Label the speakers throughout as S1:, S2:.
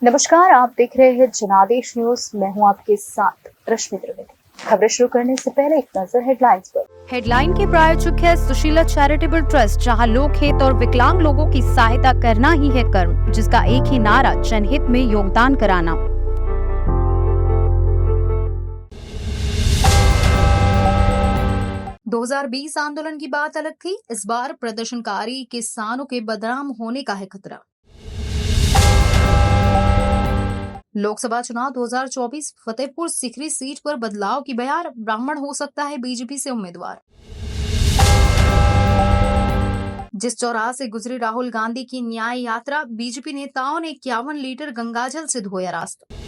S1: नमस्कार, आप देख रहे हैं जनादेश न्यूज। मैं हूं आपके साथ रश्मि त्रिवेदी। खबरें शुरू करने से पहले एक नजर हेडलाइंस पर।
S2: हेडलाइन के प्रायोजक है सुशीला चैरिटेबल ट्रस्ट, जहां लोक हित और विकलांग लोगों की सहायता करना ही है कर्म, जिसका एक ही नारा जनहित में योगदान कराना। दो 2020 आंदोलन की बात अलग थी। इस बार प्रदर्शनकारी किसानों के बदनाम होने का है खतरा। लोकसभा चुनाव 2024 फतेहपुर सीकरी सीट पर बदलाव की बयार, ब्राह्मण हो सकता है बीजेपी से उम्मीदवार। जिस चौराहे से गुजरी राहुल गांधी की न्याय यात्रा, बीजेपी नेताओं ने 51 लीटर गंगाजल से धोया रास्ता।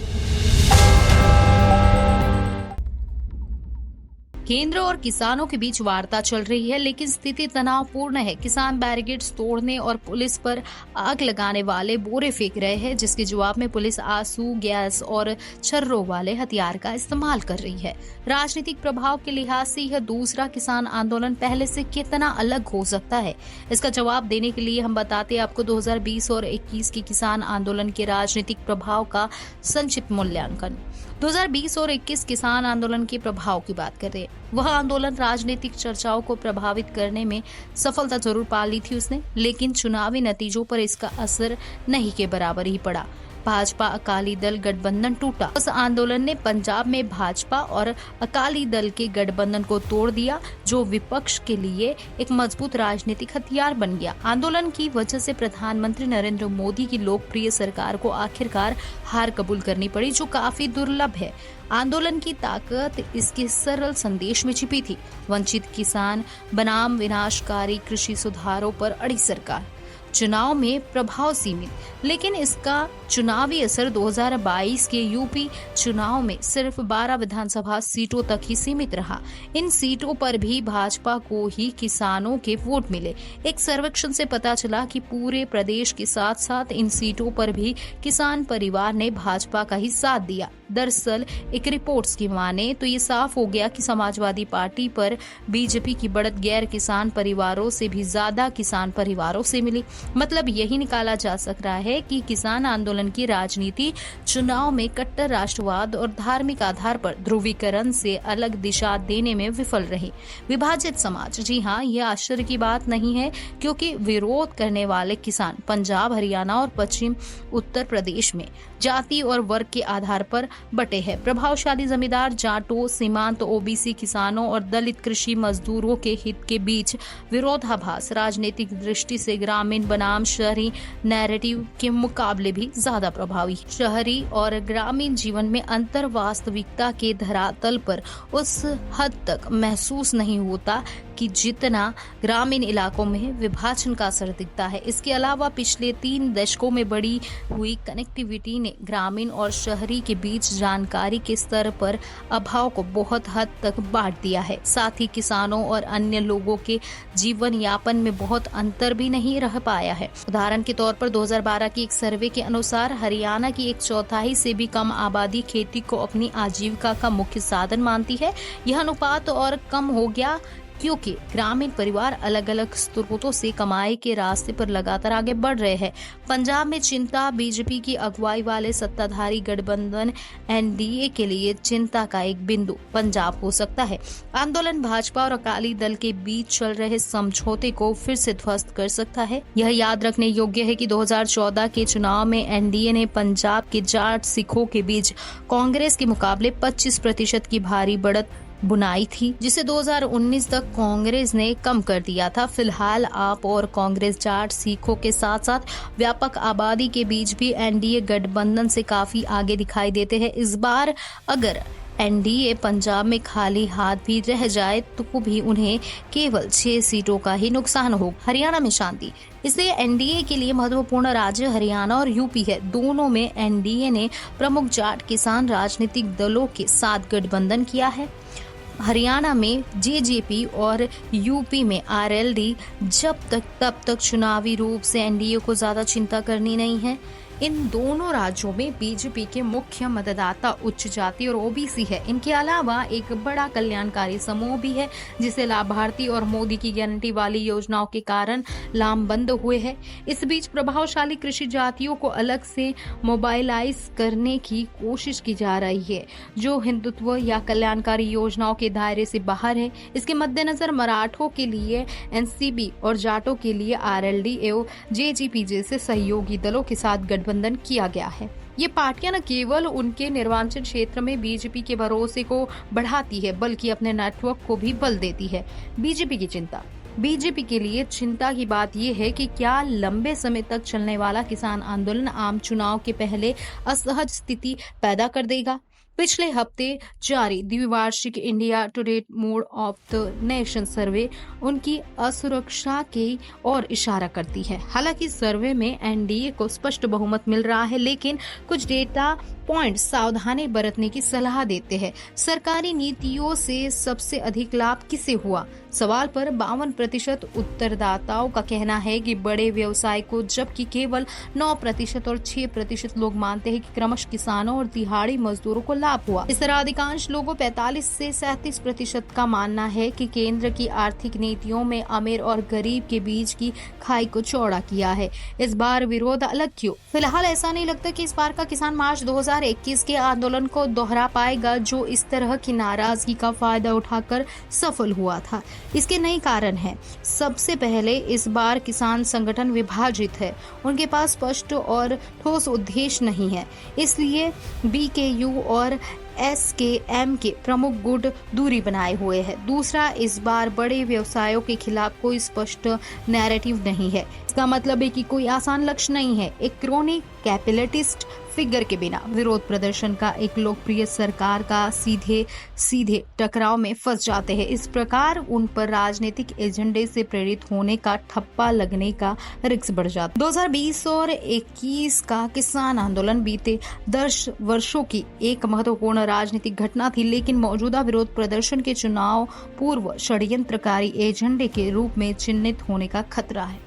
S2: केंद्र और किसानों के बीच वार्ता चल रही है, लेकिन स्थिति तनावपूर्ण है। किसान बैरिकेड्स तोड़ने और पुलिस पर आग लगाने वाले बोरे फेंक रहे हैं, जिसके जवाब में पुलिस आंसू गैस और छर्रों वाले हथियार का इस्तेमाल कर रही है। राजनीतिक प्रभाव के लिहाज से यह दूसरा किसान आंदोलन पहले से कितना अलग हो सकता है, इसका जवाब देने के लिए हम बताते हैं आपको 2020 और 21 के किसान आंदोलन के राजनीतिक प्रभाव का संक्षिप्त मूल्यांकन। 2020 और 21 किसान आंदोलन के प्रभाव की बात कर रहे हैं। वह आंदोलन राजनीतिक चर्चाओं को प्रभावित करने में सफलता जरूर पा ली थी उसने, लेकिन चुनावी नतीजों पर इसका असर नहीं के बराबर ही पड़ा। भाजपा अकाली दल गठबंधन टूटा। उस आंदोलन ने पंजाब में भाजपा और अकाली दल के गठबंधन को तोड़ दिया, जो विपक्ष के लिए एक मजबूत राजनीतिक हथियार बन गया। आंदोलन की वजह से प्रधानमंत्री नरेंद्र मोदी की लोकप्रिय सरकार को आखिरकार हार कबूल करनी पड़ी, जो काफी दुर्लभ है। आंदोलन की ताकत इसके सरल संदेश में छिपी थी। वंचित किसान बनाम विनाशकारी कृषि सुधारों पर अड़ी सरकार। चुनाव में प्रभाव सीमित, लेकिन इसका चुनावी असर 2022 के यूपी चुनाव में सिर्फ 12 विधानसभा सीटों तक ही सीमित रहा। इन सीटों पर भी भाजपा को ही किसानों के वोट मिले। एक सर्वेक्षण से पता चला कि पूरे प्रदेश के साथ साथ इन सीटों पर भी किसान परिवार ने भाजपा का ही साथ दिया। दरअसल एक रिपोर्ट्स की माने तो ये साफ हो गया कि समाजवादी पार्टी पर बीजेपी की बढ़त गैर किसान परिवारों से भी ज्यादा किसान परिवारों से मिली। मतलब यही निकाला जा सक रहा है कि किसान आंदोलन की राजनीति चुनाव में कट्टर राष्ट्रवाद और धार्मिक आधार पर ध्रुवीकरण से अलग दिशा देने में विफल रही। विभाजित समाज, जी हाँ, यह आश्चर्य की बात नहीं है, क्योंकि विरोध करने वाले किसान पंजाब, हरियाणा और पश्चिम उत्तर प्रदेश में जाति और वर्ग के आधार पर बटे हैं। प्रभावशाली जमींदार, जाटों, सीमांत ओबीसी किसानों और दलित कृषि मजदूरों के हित के बीच विरोधाभास राजनीतिक दृष्टि से ग्रामीण बनाम शहरी नैरेटिव के मुकाबले भी ज्यादा प्रभावी। शहरी और ग्रामीण जीवन में अंतर वास्तविकता के धरातल पर उस हद तक महसूस नहीं होता कि जितना ग्रामीण इलाकों में विभाजन का असर दिखता है। इसके अलावा पिछले 3 दशकों में बढ़ी हुई कनेक्टिविटी ने ग्रामीण और शहरी के बीच जानकारी के स्तर पर अभाव को बहुत हद तक बांट दिया है। साथ ही किसानों और अन्य लोगों के जीवन यापन में बहुत अंतर भी नहीं रह पाया है। उदाहरण के तौर पर 2012 की एक सर्वे के अनुसार हरियाणा की 1/4 से भी कम आबादी खेती को अपनी आजीविका का मुख्य साधन मानती है। यह अनुपात और कम हो गया क्योंकि ग्रामीण परिवार अलग अलग स्रोतों से कमाई के रास्ते पर लगातार आगे बढ़ रहे हैं। पंजाब में चिंता बीजेपी की अगुवाई वाले सत्ताधारी गठबंधन एनडीए के लिए चिंता का एक बिंदु पंजाब हो सकता है। आंदोलन भाजपा और अकाली दल के बीच चल रहे समझौते को फिर से ध्वस्त कर सकता है। यह याद रखने योग्य है कि 2014 के चुनाव में एनडीए ने पंजाब के जाट सिखों के बीच कांग्रेस के मुकाबले 25% की भारी बढ़त बुनाई थी, जिसे 2019 तक कांग्रेस ने कम कर दिया था। फिलहाल आप और कांग्रेस जाट सिखों के साथ साथ व्यापक आबादी के बीच भी एनडीए गठबंधन से काफी आगे दिखाई देते हैं। इस बार अगर एनडीए पंजाब में खाली हाथ भी रह जाए तो भी उन्हें केवल 6 सीटों का ही नुकसान हो। हरियाणा में शांति, इसलिए एनडीए के लिए महत्वपूर्ण राज्य हरियाणा और यूपी है। दोनों में एनडीए ने प्रमुख जाट किसान राजनीतिक दलों के साथ गठबंधन किया है। हरियाणा में जेजेपी और यूपी में आरएलडी। जब तक तब तक चुनावी रूप से एनडीए को ज्यादा चिंता करनी नहीं है। इन दोनों राज्यों में बीजेपी के मुख्य मतदाता उच्च जाति और ओबीसी है। इनके अलावा एक बड़ा कल्याणकारी समूह भी है जिसे लाभार्थी और मोदी की गारंटी वाली योजनाओं के कारण लामबंद हुए हैं। इस बीच प्रभावशाली कृषि जातियों को अलग से मोबाइलाइज करने की कोशिश की जा रही है जो हिंदुत्व या कल्याणकारी योजनाओं के दायरे से बाहर है। इसके मद्देनजर मराठों के लिए एनसीबी और जाटों के लिए आरएलडी एवं जेजीपी जैसे सहयोगी दलों के साथ गठबंधन किया गया है। ये पार्टियां न केवल उनके निर्वाचन क्षेत्र में बीजेपी के भरोसे को बढ़ाती है बल्कि अपने नेटवर्क को भी बल देती है। बीजेपी के लिए चिंता की बात यह है कि क्या लंबे समय तक चलने वाला किसान आंदोलन आम चुनाव के पहले असहज स्थिति पैदा कर देगा। पिछले हफ्ते जारी द्विवार्षिक India today mood off the nation सर्वे उनकी असुरक्षा की ओर इशारा करती है। हालांकि सर्वे में एनडीए को स्पष्ट बहुमत मिल रहा है, लेकिन कुछ डेटा पॉइंट सावधानी बरतने की सलाह देते हैं। सरकारी नीतियों से सबसे अधिक लाभ किसे हुआ? सवाल पर 52% उत्तरदाताओं का कहना है कि बड़े व्यवसाय को, जबकि केवल 9% और 6% लोग मानते हैं कि क्रमशः किसानों और दिहाड़ी मजदूरों को लाभ हुआ। इस तरह अधिकांश लोगों 45 से 37% का मानना है कि केंद्र की आर्थिक नीतियों में अमीर और गरीब के बीच की खाई को चौड़ा किया है। इस बार विरोध अलग क्यों? फिलहाल ऐसा नहीं लगता कि इस बार का किसान मार्च 2021 के आंदोलन को दोहरा पाएगा जो इस तरह की नाराजगी का फायदा उठाकर सफल हुआ था। इसके नए कारण हैं। सबसे पहले इस बार किसान संगठन विभाजित है, उनके पास स्पष्ट और ठोस उद्देश्य नहीं है, इसलिए बीकेयू और एसकेएम के प्रमुख गुट दूरी बनाए हुए हैं। दूसरा, इस बार बड़े व्यवसायों के खिलाफ कोई स्पष्ट नैरेटिव नहीं है। इसका मतलब है कि कोई आसान लक्ष्य नहीं है। एक क्रोनी कैपिटलिस्ट फिगर के बिना विरोध प्रदर्शन का एक लोकप्रिय सरकार का सीधे टकराव में फंस जाते हैं। इस प्रकार उन पर राजनीतिक एजेंडे से प्रेरित होने का ठप्पा लगने का रिस्क बढ़ जाता है। 2020 और 21 का किसान आंदोलन बीते 10 वर्षों की एक महत्वपूर्ण राजनीतिक घटना थी, लेकिन मौजूदा विरोध प्रदर्शन के चुनाव पूर्व षड्यंत्रकारी एजेंडे के रूप में चिन्हित होने का खतरा है।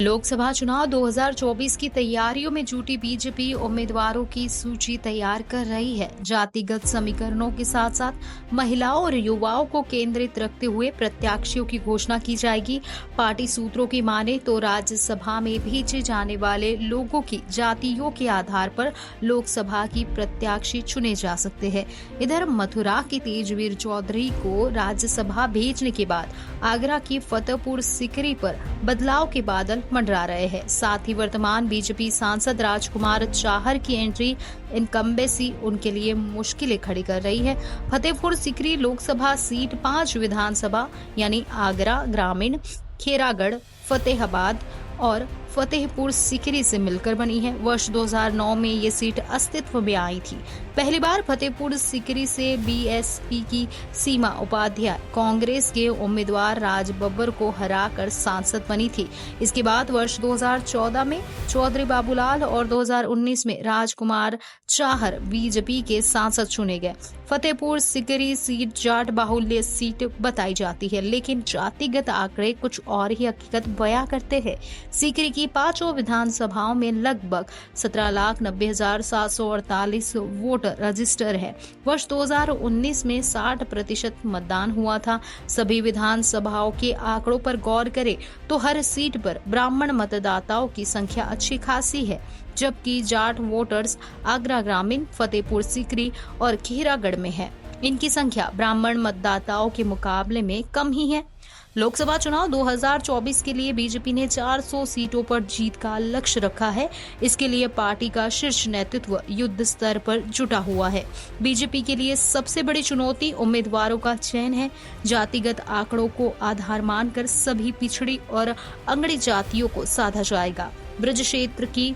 S2: लोकसभा चुनाव 2024 की तैयारियों में जुटी बीजेपी उम्मीदवारों की सूची तैयार कर रही है। जातिगत समीकरणों के साथ साथ महिलाओं और युवाओं को केंद्रित रखते हुए प्रत्याशियों की घोषणा की जाएगी। पार्टी सूत्रों की माने तो राज्यसभा में भेजे जाने वाले लोगों की जातियों के आधार पर लोकसभा की प्रत्याशी चुने जा सकते हैं। इधर मथुरा के तेजवीर चौधरी को राज्यसभा भेजने के बाद आगरा की फतेहपुर सीकरी पर बदलाव के बादल मंडरा रहे हैं। साथ ही वर्तमान बीजेपी सांसद राजकुमार चाहर की एंट्री इनकम्बेंसी उनके लिए मुश्किलें खड़ी कर रही है। फतेहपुर सीकरी लोकसभा सीट 5 विधानसभा यानी आगरा ग्रामीण, खेरागढ़, फतेहाबाद और फतेहपुर सीकरी से मिलकर बनी है। वर्ष 2009 में ये सीट अस्तित्व में आई थी। पहली बार फतेहपुर सीकरी से बीएसपी की सीमा उपाध्याय कांग्रेस के उम्मीदवार राज बब्बर को हराकर सांसद बनी थी। इसके बाद वर्ष 2014 में चौधरी बाबूलाल और 2019 में राजकुमार चाहर बीजेपी के सांसद चुने गए। फतेहपुर सीकरी सीट जाट बाहुल्य सीट बताई जाती है, लेकिन जातिगत आंकड़े कुछ और ही हकीकत बयां करते हैं। सीकरी की 5 विधानसभाओं में लगभग 17,90,748 वोटर रजिस्टर है। वर्ष 2019 में 60% मतदान हुआ था। सभी विधानसभाओं के आंकड़ों पर गौर करें तो हर सीट पर ब्राह्मण मतदाताओं की संख्या अच्छी खासी है, जबकि जाट वोटर्स आगरा ग्रामीण, फतेहपुर सीकरी और खेरागढ़ में है। इनकी संख्या ब्राह्मण मतदाताओं के मुकाबले में कम ही है। लोकसभा चुनाव 2024 के लिए बीजेपी ने 400 सीटों पर जीत का लक्ष्य रखा है। इसके लिए पार्टी का शीर्ष नेतृत्व युद्ध स्तर पर जुटा हुआ है। बीजेपी के लिए सबसे बड़ी चुनौती उम्मीदवारों का चयन है। जातिगत आंकड़ों को आधार मानकर सभी पिछड़ी और अंगड़ी जातियों को साधा जाएगा। ब्रज क्षेत्र की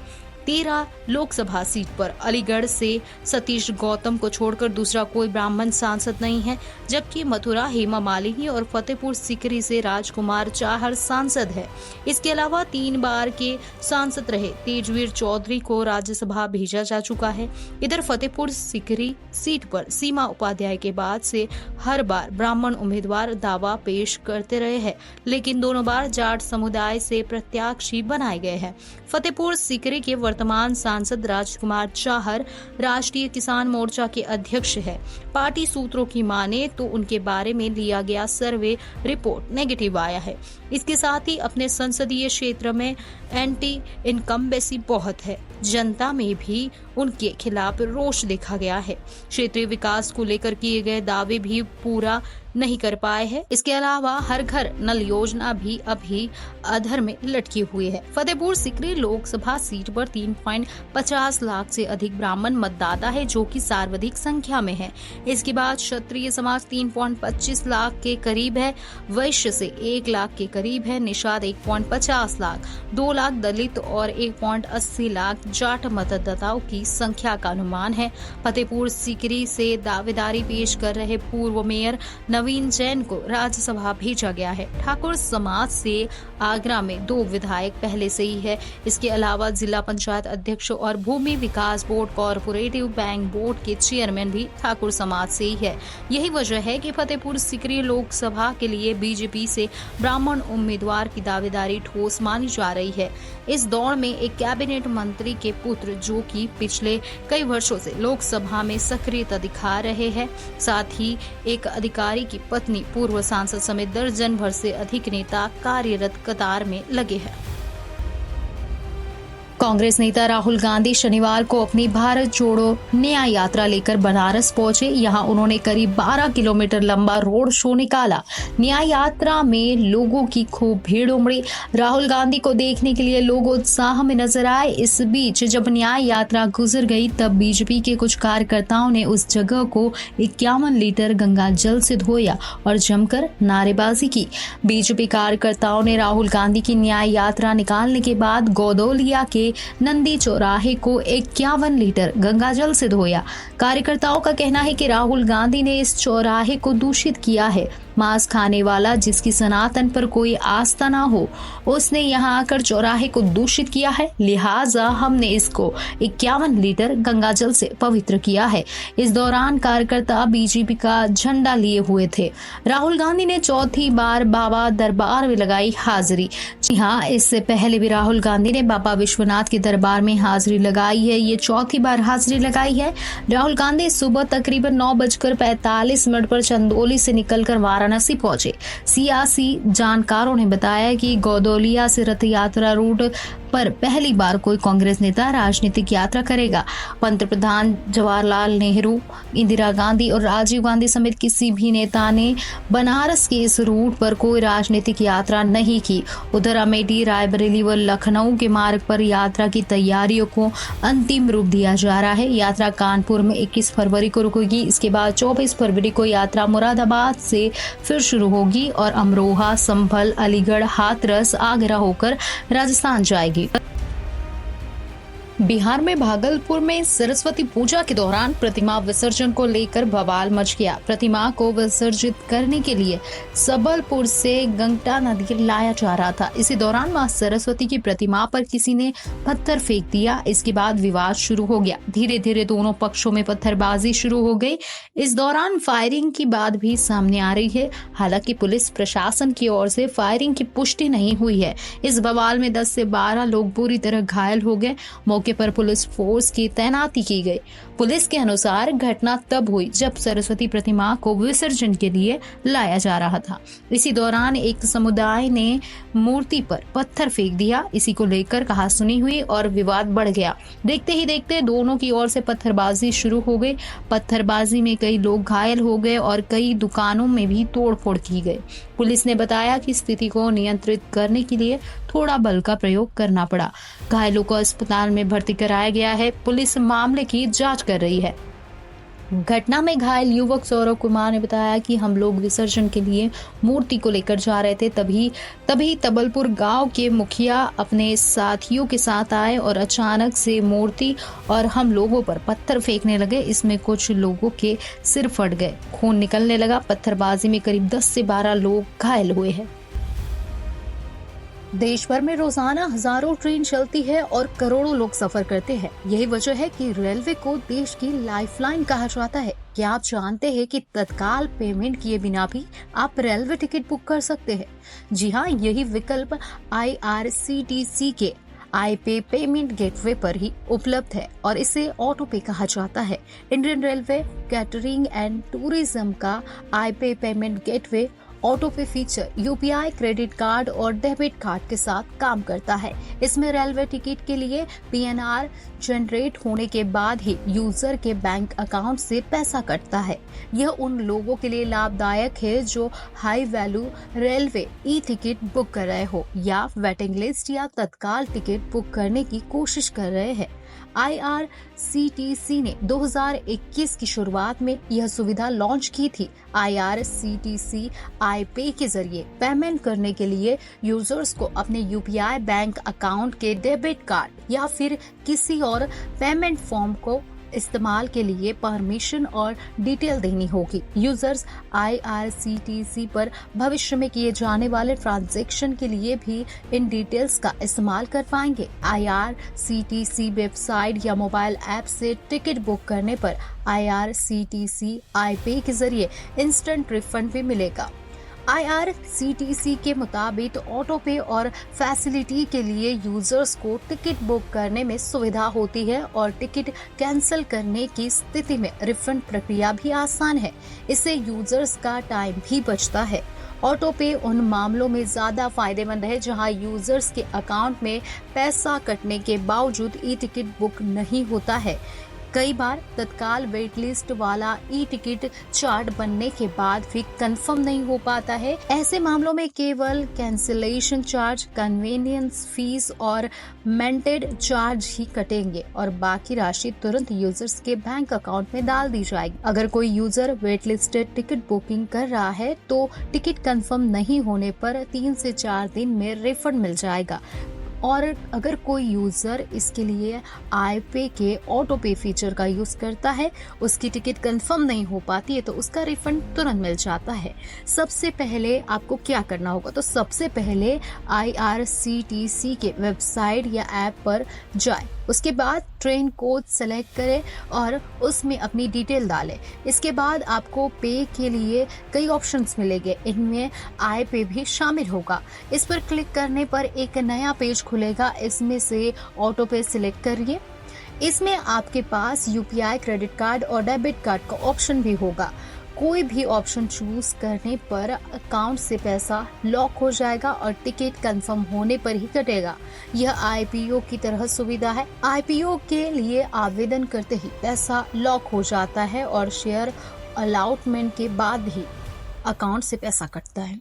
S2: 13 लोकसभा सीट पर अलीगढ़ से सतीश गौतम को छोड़कर दूसरा कोई ब्राह्मण सांसद नहीं है, जबकि मथुरा हेमा मालिनी और फतेहपुर सीकरी से राजकुमार चाहर सांसद है। इसके अलावा 3 बार के सांसद रहे तेजवीर चौधरी को राज्यसभा भेजा जा चुका है। इधर फतेहपुर सीकरी सीट पर सीमा उपाध्याय के बाद से हर बार ब्राह्मण उम्मीदवार दावा पेश करते रहे हैं, लेकिन दोनों बार जाट समुदाय से प्रत्याशी बनाए गए हैं। फतेहपुर सीकरी के वर्तमान सांसद राजकुमार चाहर राष्ट्रीय किसान मोर्चा के अध्यक्ष है। पार्टी सूत्रों की माने तो उनके बारे में लिया गया सर्वे रिपोर्ट नेगेटिव आया है। इसके साथ ही अपने संसदीय क्षेत्र में एंटी इनकम्बेंसी बहुत है। जनता में भी उनके खिलाफ रोष देखा गया है। क्षेत्रीय विकास को लेकर किए गए दावे भी पूरा नहीं कर पाए हैं। इसके अलावा हर घर नल योजना भी अभी अधर में लटकी हुई है। फतेहपुर सीकरी लोकसभा सीट पर 3.50 लाख से अधिक ब्राह्मण मतदाता है, जो कि सर्वाधिक संख्या में है। इसके बाद क्षत्रिय समाज 3.25 लाख के करीब है, वैश्य से 1 लाख के करीब है, निषाद 1.50 लाख, 2 लाख दलित और 1.80 लाख जाट मतदाताओं की संख्या का अनुमान है। फतेहपुर सीकरी से दावेदारी पेश कर रहे पूर्व मेयर नवीन जैन को राज्यसभा भेजा गया है। ठाकुर समाज से आगरा में 2 विधायक पहले से ही है। इसके अलावा जिला पंचायत अध्यक्ष और भूमि विकास बोर्ड कॉर्पोरेटिव बैंक बोर्ड के चेयरमैन भी ठाकुर समाज से ही है। यही वजह है कि फतेहपुर सीकरी लोकसभा के लिए बीजेपी से ब्राह्मण उम्मीदवार की दावेदारी ठोस मानी जा रही है। इस दौड़ में एक कैबिनेट मंत्री के पुत्र, जो कि पिछले कई वर्षों से लोकसभा में सक्रियता दिखा रहे हैं, साथ ही एक अधिकारी की पत्नी, पूर्व सांसद समेत दर्जन भर से अधिक नेता कार्यरत कतार में लगे हैं। कांग्रेस नेता राहुल गांधी शनिवार को अपनी भारत जोड़ो न्याय यात्रा लेकर बनारस पहुंचे। यहां उन्होंने करीब 12 किलोमीटर लंबा रोड शो निकाला। न्याय यात्रा में लोगों की खूब भीड़ उमड़ी। राहुल गांधी को देखने के लिए लोग उत्साह में नजर आए। इस बीच जब न्याय यात्रा गुजर गई, तब बीजेपी के कुछ कार्यकर्ताओं ने उस जगह को 51 लीटर गंगा जल से धोया और जमकर नारेबाजी की। बीजेपी कार्यकर्ताओं ने राहुल गांधी की न्याय यात्रा निकालने के बाद गौदौलिया के नंदी चौराहे को 51 लीटर गंगाजल से धोया। कार्यकर्ताओं का कहना है कि राहुल गांधी ने इस चौराहे को दूषित किया है। मांस खाने वाला जिसकी सनातन पर कोई आस्था ना हो, उसने यहां आकर चौराहे को दूषित किया है, लिहाजा हमने इसको 51 लीटर गंगाजल से पवित्र किया है। इस दौरान कार्यकर्ता बीजेपी का झंडा लिए हुए थे। राहुल गांधी ने चौथी बार बाबा दरबार में लगाई हाजिरी। जी हाँ, इससे पहले भी राहुल गांधी ने बाबा विश्वनाथ के दरबार में हाजिरी लगाई है। ये चौथी बार हाजिरी लगाई है। राहुल गांधी सुबह तकरीबन 9:45 पर चंदौली से निकलकर वाराणसी पहुंचे। सियासी जानकारों ने बताया कि गौदौलिया से रथ यात्रा रूट पर पहली बार कोई कांग्रेस नेता राजनीतिक यात्रा करेगा। पंतप्रधान जवाहरलाल नेहरू, इंदिरा गांधी और राजीव गांधी समेत किसी भी नेता ने बनारस के इस रूट पर कोई राजनीतिक यात्रा नहीं की। उधर अमेठी, रायबरेली व लखनऊ के मार्ग पर यात्रा की तैयारियों को अंतिम रूप दिया जा रहा है। यात्रा कानपुर में 21 फरवरी को रुकेगी। इसके बाद 24 फरवरी को यात्रा मुरादाबाद से फिर शुरू होगी और अमरोहा, संभल, अलीगढ़, हाथरस, आगरा होकर राजस्थान जाएगी। बिहार में भागलपुर में सरस्वती पूजा के दौरान प्रतिमा विसर्जन को लेकर बवाल मच गया। प्रतिमा को विसर्जित करने के लिए सबलपुर से गंगटा नदी लाया जा रहा था। इसी दौरान मां सरस्वती की प्रतिमा पर किसी ने पत्थर फेंक दिया। इसके बाद विवाद शुरू हो गया। धीरे धीरे दोनों पक्षों में पत्थरबाजी शुरू हो गई। इस दौरान फायरिंग की बात भी सामने आ रही है। हालांकि पुलिस प्रशासन की ओर से फायरिंग की पुष्टि नहीं हुई है। इस बवाल में 10 से 12 लोग बुरी तरह घायल हो गए। मौके पर पुलिस फोर्स की तैनाती की गई। पुलिस के अनुसार घटना तब हुई जब सरस्वती प्रतिमा को विसर्जन के लिए लाया जा रहा था। इसी दौरान एक समुदाय ने मूर्ति पर पत्थर फेंक दिया। इसी को लेकर कहासुनी हुई और विवाद बढ़ गया। देखते ही देखते दोनों की ओर से पत्थरबाजी शुरू हो गई। पत्थरबाजी में कई लोग घायल हो गए और कई दुकानों में भी तोड़फोड़ की गई। पुलिस ने बताया कि स्थिति को नियंत्रित करने के लिए थोड़ा बल का प्रयोग करना पड़ा। घायलों को अस्पताल में भर्ती कराया गया है। पुलिस मामले की जांच कर रही है। घटना में घायल युवक सौरभ कुमार ने बताया कि हम लोग विसर्जन के लिए मूर्ति को लेकर जा रहे थे, तभी तबलपुर गांव के मुखिया अपने साथियों के साथ आए और अचानक से मूर्ति और हम लोगों पर पत्थर फेंकने लगे। इसमें कुछ लोगों के सिर फट गए, खून निकलने लगा। पत्थरबाजी में करीब 10 से 12 लोग घायल हुए हैं। देश भर में रोजाना हजारों ट्रेन चलती है और करोड़ों लोग सफर करते हैं। यही वजह है कि रेलवे को देश की लाइफलाइन कहा जाता है। क्या आप जानते हैं कि तत्काल पेमेंट किए बिना भी आप रेलवे टिकट बुक कर सकते हैं? जी हाँ, यही विकल्प IRCTC के iPay पेमेंट गेटवे पर ही उपलब्ध है और इसे ऑटो पे कहा जाता है। Indian railway catering and tourism का iPay payment gateway auto pay feature UPI credit card और डेबिट कार्ड के साथ काम करता है। इसमें रेलवे टिकट के लिए PNR जनरेट होने के बाद ही यूजर के बैंक अकाउंट से पैसा कटता है। यह उन लोगों के लिए लाभदायक है जो high value railway ticket book कर रहे हो या वेटिंग लिस्ट या तत्काल टिकट बुक करने की कोशिश कर रहे हैं। IRCTC ने 2021 की शुरुआत में यह सुविधा लॉन्च की थी। IRCTC iPay के जरिए पेमेंट करने के लिए यूजर्स को अपने UPI बैंक अकाउंट के डेबिट कार्ड या फिर किसी और पेमेंट फॉर्म को इस्तेमाल के लिए परमिशन और डिटेल देनी होगी। यूजर्स IRCTC पर भविष्य में किए जाने वाले ट्रांजैक्शन के लिए भी इन डिटेल्स का इस्तेमाल कर पाएंगे। IRCTC वेबसाइट या मोबाइल ऐप से टिकट बुक करने पर IRCTC iPay के जरिए इंस्टेंट रिफंड भी मिलेगा। IRCTC के मुताबिक ऑटो पे और फैसिलिटी के लिए यूजर्स को टिकट बुक करने में सुविधा होती है और टिकट कैंसिल करने की स्थिति में रिफंड प्रक्रिया भी आसान है। इससे यूजर्स का टाइम भी बचता है। ऑटो पे उन मामलों में ज्यादा फायदेमंद है जहां यूजर्स के अकाउंट में पैसा कटने के बावजूद टिकट बुक नहीं होता है। कई बार तत्काल वेट लिस्ट वाला टिकट चार्ट बनने के बाद भी कंफर्म नहीं हो पाता है। ऐसे मामलों में केवल कैंसिलेशन चार्ज, कन्वीनियंस फीस और मेंटेड चार्ज ही कटेंगे और बाकी राशि तुरंत यूजर्स के बैंक अकाउंट में डाल दी जाएगी। अगर कोई user wait listed ticket booking कर रहा है तो टिकट कंफर्म नहीं होने पर 3 से 4 दिन में रिफंड मिल जाएगा। और अगर कोई यूजर इसके लिए iPay के ऑटो पे फीचर का यूज करता है, उसकी टिकट कंफर्म नहीं हो पाती है तो उसका रिफंड तुरंत मिल जाता है। सबसे पहले आपको क्या करना होगा? तो सबसे पहले IRCTC के वेबसाइट या ऐप पर जाए, उसके बाद ट्रेन कोड सेलेक्ट करें और उसमें अपनी डिटेल डालें। इसके बाद आपको पे के लिए कई ऑप्शंस मिलेंगे, इनमें iPay भी शामिल होगा। इस पर क्लिक करने पर एक नया पेज खुलेगा, इसमें से ऑटो पे सिलेक्ट करिए। इसमें आपके पास UPI क्रेडिट कार्ड और डेबिट कार्ड का ऑप्शन भी होगा। कोई भी ऑप्शन चूज करने पर अकाउंट से पैसा लॉक हो जाएगा और टिकट कंफर्म होने पर ही कटेगा। यह IPO की तरह सुविधा है। IPO के लिए आवेदन करते ही पैसा लॉक हो जाता है और शेयर अलॉटमेंट के बाद ही अकाउंट से पैसा कटता है।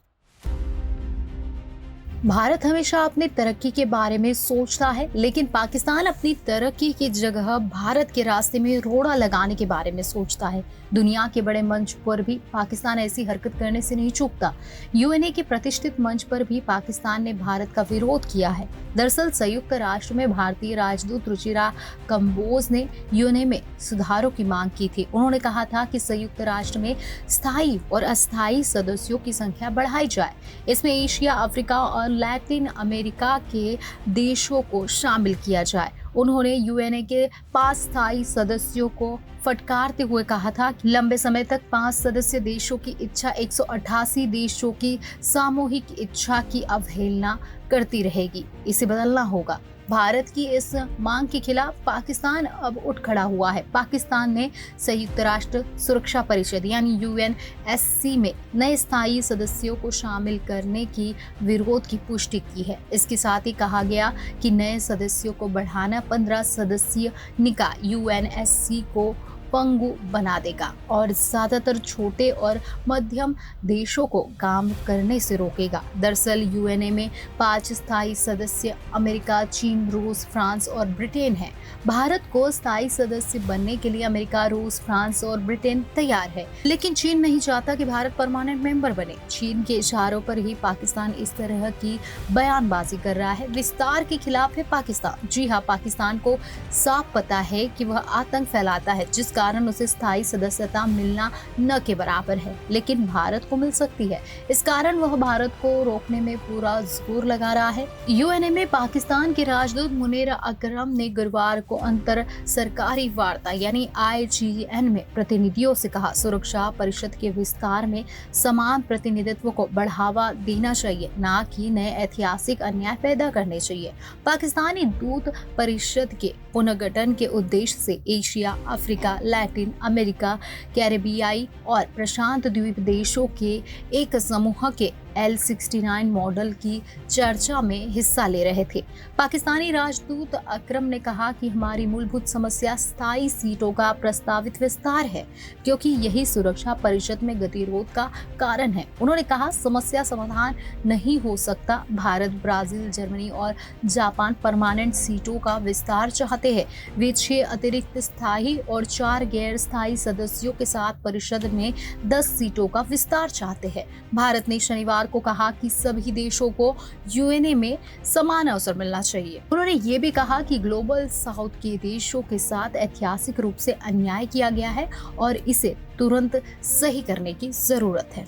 S2: भारत हमेशा अपनी तरक्की के बारे में सोचता है, लेकिन पाकिस्तान अपनी तरक्की की जगह भारत के रास्ते में रोड़ा लगाने के बारे में सोचता है। दुनिया के बड़े मंच पर भी पाकिस्तान ऐसी हरकत करने से नहीं चूकता। UNA के प्रतिष्ठित मंच पर भी पाकिस्तान ने भारत का विरोध किया है। दरअसल संयुक्त राष्ट्र में भारतीय राजदूत रुचिरा कंबोज ने UNA में सुधारों की मांग की थी। उन्होंने कहा था कि संयुक्त राष्ट्र में स्थायी और अस्थायी सदस्यों की संख्या बढ़ाई जाए। इसमें एशिया, अफ्रीका और लैटिन अमेरिका के देशों को शामिल किया जाए। उन्होंने UNA के 5 स्थायी सदस्यों को फटकारते हुए कहा था कि लंबे समय तक 5 सदस्य देशों की इच्छा 188 देशों की सामूहिक इच्छा की अवहेलना करती रहेगी। इसे बदलना होगा। भारत की इस मांग के खिलाफ पाकिस्तान अब उठ खड़ा हुआ है। पाकिस्तान ने संयुक्त राष्ट्र सुरक्षा परिषद यानी UNSC में नए स्थायी सदस्यों को शामिल करने की विरोध की पुष्टि की है। इसके साथ ही कहा गया कि नए सदस्यों को बढ़ाना 15 सदस्यीय निकाय UNSC को पंगु बना देगा और ज्यादातर छोटे और मध्यम देशों को काम करने से रोकेगा। दरअसल यूएनए में 5 स्थायी सदस्य अमेरिका, चीन, रूस, फ्रांस और ब्रिटेन हैं। भारत को स्थायी सदस्य बनने के लिए अमेरिका, रूस, फ्रांस और ब्रिटेन तैयार है, लेकिन चीन नहीं चाहता कि भारत परमानेंट मेंबर बने। चीन के इशारों पर ही पाकिस्तान इस तरह की बयानबाजी कर रहा है। विस्तार के खिलाफ है पाकिस्तान। जी हाँ, पाकिस्तान को साफ पता है कि वह आतंक फैलाता है, जिस कारण उसे स्थायी सदस्यता मिलना न के बराबर है, लेकिन भारत को मिल सकती है। इस कारण वह भारत को रोकने में पूरा जोर लगा रहा है। यूएनए में पाकिस्तान के राजदूत मुनीर अकरम ने गुरुवार को अंतर सरकारी वार्ता यानी IGN में प्रतिनिधियों से कहा, सुरक्षा परिषद के विस्तार में समान प्रतिनिधित्व को बढ़ावा देना चाहिए, न कि नए ऐतिहासिक अन्याय पैदा करने चाहिए। पाकिस्तानी दूत परिषद के पुनर्गठन के उद्देश्य से एशिया, अफ्रीका, लैटिन अमेरिका, कैरेबियाई और प्रशांत द्वीप देशों के एक समूह के L69 मॉडल की चर्चा में हिस्सा ले रहे थे। पाकिस्तानी राजदूत अकरम ने कहा कि हमारी मूलभूत समस्या स्थायी सीटों का प्रस्तावित विस्तार है, क्योंकि यही सुरक्षा परिषद में गतिरोध का कारण है। उन्होंने कहा, समस्या समाधान नहीं हो सकता। भारत, ब्राजील, जर्मनी और जापान परमानेंट सीटों का विस्तार चाहते हैं। वे 6 अतिरिक्त स्थायी और 4 गैर स्थायी सदस्यों के साथ परिषद में 10 सीटों का विस्तार चाहते हैं। भारत ने शनिवार को कहा कि सभी देशों को यूएनए में समान अवसर मिलना चाहिए। उन्होंने ये भी कहा कि ग्लोबल साउथ के देशों के साथ ऐतिहासिक रूप से अन्याय किया गया है और इसे तुरंत सही करने की जरूरत है।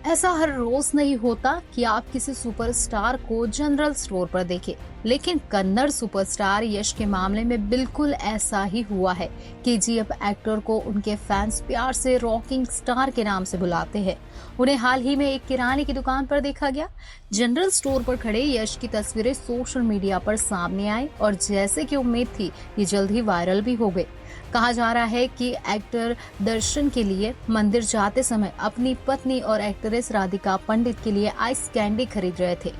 S2: ऐसा हर रोज नहीं होता कि आप किसी सुपरस्टार को जनरल स्टोर पर देखें, लेकिन कन्नड़ सुपरस्टार यश के मामले में बिल्कुल ऐसा ही हुआ है। KGF एक्टर को उनके फैंस प्यार से रॉकिंग स्टार के नाम से बुलाते हैं। उन्हें हाल ही में एक किराने की दुकान पर देखा गया। जनरल स्टोर पर खड़े यश की तस्वीरें सोशल मीडिया पर सामने आई और जैसे कि उम्मीद थी, ये जल्द ही वायरल भी हो गए। कहा जा रहा है कि एक्टर दर्शन के लिए मंदिर जाते समय अपनी पत्नी और एक्ट्रेस राधिका पंडित के लिए आइस कैंडी खरीद रहे थे।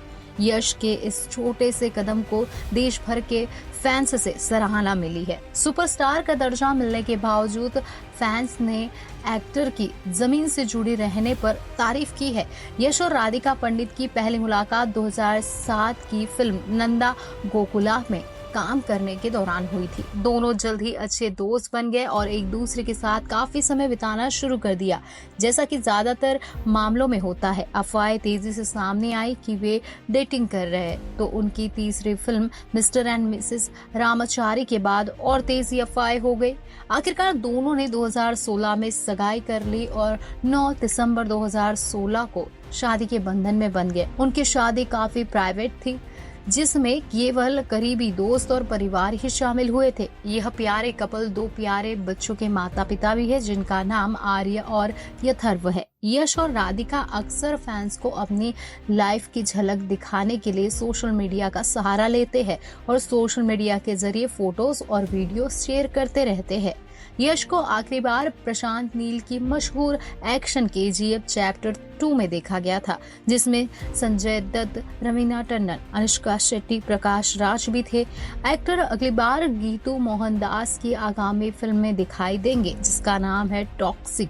S2: यश के इस छोटे से कदम को देश भर के फैंस से सराहना मिली है। सुपरस्टार का दर्जा मिलने के बावजूद फैंस ने एक्टर की जमीन से जुड़ी रहने पर तारीफ की है। यश और राधिका पंडित की पहली मुलाकात 2007 की फिल्म नंदा गोकुला में काम करने के दौरान हुई थी। दोनों जल्द ही अच्छे दोस्त बन गए और एक दूसरे के साथ काफी समय बिताना शुरू कर दिया। जैसा कि ज्यादातर मामलों में होता है, अफवाहें तेजी से सामने आई कि वे डेटिंग कर रहे हैं, तो उनकी तीसरी film mister and Mrs Ramachari के बाद और तेजी अफवाहें हो गई। आखिरकार दोनों ने 2016 में सगाई कर ली और 9 दिसंबर 2016 को शादी के बंधन में बंध गए। उनकी शादी काफी प्राइवेट थी, जिसमें केवल करीबी दोस्त और परिवार ही शामिल हुए थे। यह प्यारे कपल 2 प्यारे बच्चों के माता पिता भी है, जिनका नाम आर्य और यथर्व है। यश और राधिका अक्सर फैंस को अपनी लाइफ की झलक दिखाने के लिए सोशल मीडिया का सहारा लेते हैं और सोशल मीडिया के जरिए फोटोज और वीडियो शेयर करते रहते हैं। यश को आखिरी बार प्रशांत नील की मशहूर एक्शन KGF चैप्टर 2 में देखा गया था, जिसमें संजय दत्त, रवीना टंडन, अनुष्का शेट्टी, प्रकाश राज भी थे। एक्टर अगली बार गीतू मोहनदास की आगामी फिल्म में दिखाई देंगे, जिसका नाम है टॉक्सिक।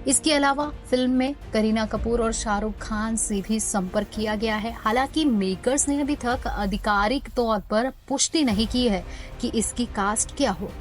S2: इसके अलावा फिल्म में करीना कपूर और शाहरुख खान से भी संपर्क किया गया है। हालांकि मेकर्स ने अभी तक आधिकारिक तौर पर पुष्टि नहीं की है कि इसकी कास्ट क्या हो।